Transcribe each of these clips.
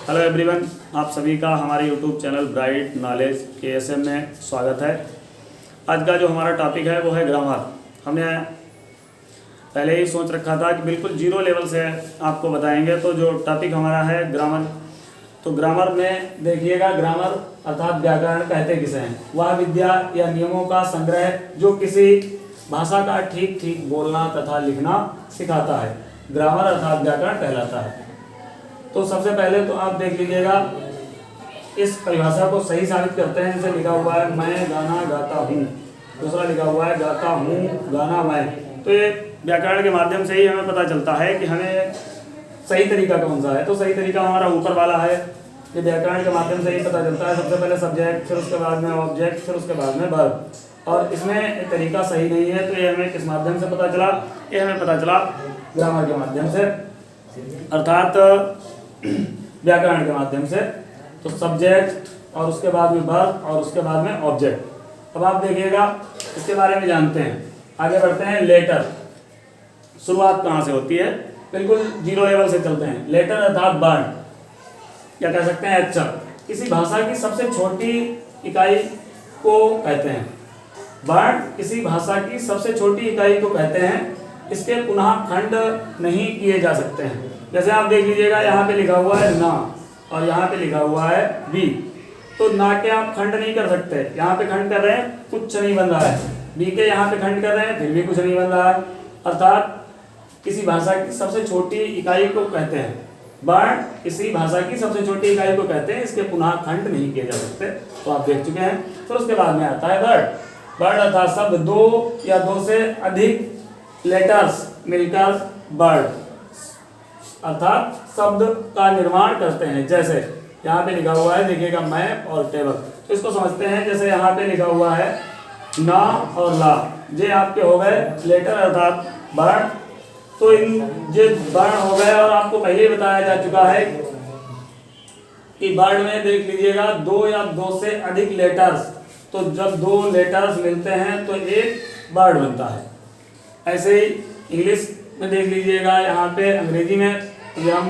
Hello everyone, आप सभी का हमारे YouTube channel bright knowledge KSM में स्वागत है। आज का जो हमारा टॉपिक है वो है ग्रामर। हमने पहले ही सोच रखा था कि बिल्कुल जीरो लेवल से आपको बताएंगे। तो जो टॉपिक हमारा है ग्रामर, तो ग्रामर में देखिएगा, ग्रामर अर्थात व्याकरण कहते किसे हैं? वह विद्या या नियमों का संग्रह जो किसी भाषा का ठीक ठीक बोलना तथा लिखना सिखाता है, ग्रामर अर्थात व्याकरण कहलाता है। तो सबसे पहले तो आप देख लीजिएगा, इस परिभाषा को सही साबित करते हैं। जैसे लिखा हुआ है मैं गाना गाता हूँ, दूसरा लिखा हुआ है गाता हूँ गाना मैं। तो ये व्याकरण के माध्यम से ही हमें पता चलता है कि हमें सही तरीका कौन सा है। तो सही तरीका हमारा ऊपर वाला है, ये व्याकरण के माध्यम से ही पता चलता है। सबसे पहले सब्जेक्ट, फिर उसके बाद में ऑब्जेक्ट, फिर उसके बाद में वर्ब। और इसमें तरीका सही नहीं है, तो ये हमें किस माध्यम से पता चला? ये हमें पता चला ग्रामर के माध्यम से, अर्थात व्याकरण के माध्यम से। तो सब्जेक्ट और उसके बाद में वर्ब और उसके बाद में ऑब्जेक्ट। अब आप देखिएगा, इसके बारे में जानते हैं। आगे बढ़ते हैं। लेटर, शुरुआत कहाँ से होती है? बिल्कुल जीरो लेवल से चलते हैं। लेटर अर्थात वर्ण, क्या कह सकते हैं? अक्षर। किसी भाषा की सबसे छोटी इकाई को कहते हैं वर्ण। किसी भाषा की सबसे छोटी इकाई को कहते हैं। इसके पुनः खंड नहीं किए जा सकते हैं। जैसे आप देख लीजिएगा, यहाँ पे लिखा हुआ है ना और यहाँ पे लिखा हुआ है बी। तो ना के आप खंड नहीं कर सकते। यहाँ पे खंड कर रहे हैं, कुछ नहीं बन रहा है। बी के यहाँ पे खंड कर रहे हैं, फिर भी कुछ नहीं बन रहा है। अर्थात किसी भाषा की सबसे छोटी इकाई को कहते हैं वर्ण। किसी भाषा की सबसे छोटी इकाई को कहते हैं, इसके पुनः खंड नहीं किए जा सकते। तो आप देख चुके हैं। फिर उसके बाद में आता है वर्ड। वर्ड अर्थात शब्द, दो या दो से अधिक लेटर्स मिलकर वर्ड अर्थात शब्द का निर्माण करते हैं। जैसे यहाँ पे लिखा हुआ है, देखिएगा, मैप और टेबल। तो इसको समझते हैं। जैसे यहाँ पे लिखा हुआ है ना और ला, ये आपके हो गए लेटर अर्थात वर्ण। तो इन ये वर्ण हो गए। और आपको पहले ही बताया जा चुका है कि वर्ण में देख लीजिएगा, दो या दो से अधिक लेटर्स। तो जब दो लेटर्स मिलते हैं तो एक वर्ड बनता है। ऐसे ही इंग्लिश में देख लीजिएगा, यहाँ पे अंग्रेजी में एम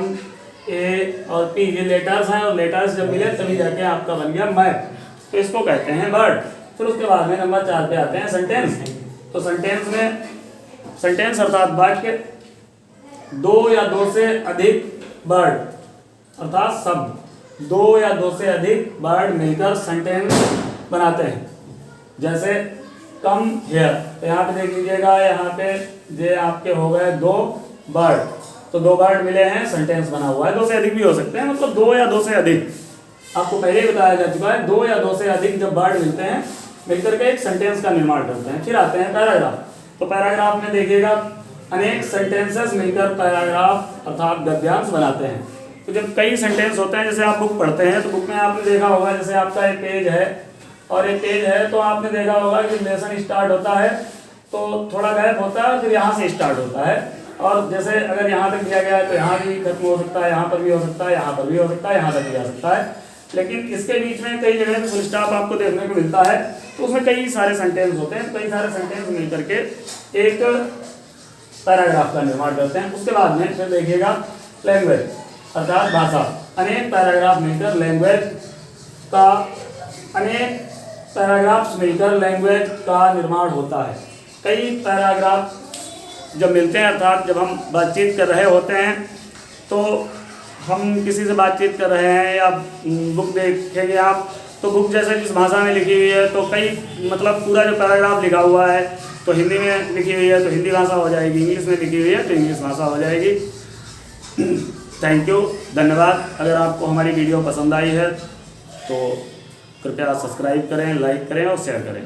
ए और पी ये लेटर्स हैं, और लेटर्स जब मिले तभी जाके आपका बन गया मैप। तो इसको कहते हैं वर्ड। फिर उसके बाद में नंबर 4 पे आते हैं सेंटेंस। तो सेंटेंस में, सेंटेंस अर्थात वाक्य, दो या दो से अधिक वर्ड अर्थात शब्द, दो या दो से अधिक वर्ड मिलकर सेंटेंस बनाते हैं। जैसे कम हेयर, तो यहाँ पे देख लीजिएगा, यहाँ पे ये आपके हो गए दो वर्ड। तो दो वर्ड मिले हैं, सेंटेंस बना हुआ है। दो से अधिक भी हो सकते हैं, मतलब दो या दो से अधिक। आपको पहले ही बताया जा चुका है, दो या दो से अधिक जब वर्ड मिलते हैं, मिलकर के एक सेंटेंस का निर्माण करते हैं। फिर आते हैं पैराग्राफ। तो पैराग्राफ में देखिएगा, अनेक सेंटेंसेस मिलकर पैराग्राफ अर्थात गद्यांश बनाते हैं। तो जब कई सेंटेंस होते हैं, जैसे आप बुक पढ़ते हैं, तो बुक में आपने देखा होगा, जैसे आपका एक पेज है और एक पेज है, तो आपने देखा होगा कि लेसन स्टार्ट होता है तो थोड़ा गैप होता है, फिर यहाँ से स्टार्ट होता है। और जैसे अगर यहाँ तक दिया गया है तो यहाँ भी खत्म हो सकता है, यहाँ पर भी हो सकता है, यहाँ पर भी हो सकता है, यहाँ तक भी आ सकता है। लेकिन इसके बीच में कई जगह पे फुल स्टॉप आपको देखने को मिलता है। तो उसमें कई सारे सेंटेंस होते हैं। कई सारे सेंटेंस मिल करके एक पैराग्राफ का निर्माण करते हैं। उसके बाद में फिर देखिएगा लैंग्वेज अर्थात भाषा। अनेक पैराग्राफ मिलकर लैंग्वेज का, अनेक पैराग्राफ्स मिलकर लैंग्वेज का निर्माण होता है। कई पैराग्राफ जब मिलते हैं, अर्थात जब हम बातचीत कर रहे होते हैं, तो हम किसी से बातचीत कर रहे हैं या बुक देखेंगे आप, तो बुक जैसे जिस भाषा में लिखी हुई है, तो कई मतलब पूरा जो पैराग्राफ लिखा हुआ है तो हिंदी में लिखी हुई है तो हिंदी भाषा हो जाएगी, इंग्लिश में लिखी हुई है तो इंग्लिश भाषा हो जाएगी। थैंक यू, धन्यवाद। अगर आपको हमारी वीडियो पसंद आई है तो कृपया सब्सक्राइब करें, लाइक करें और शेयर करें।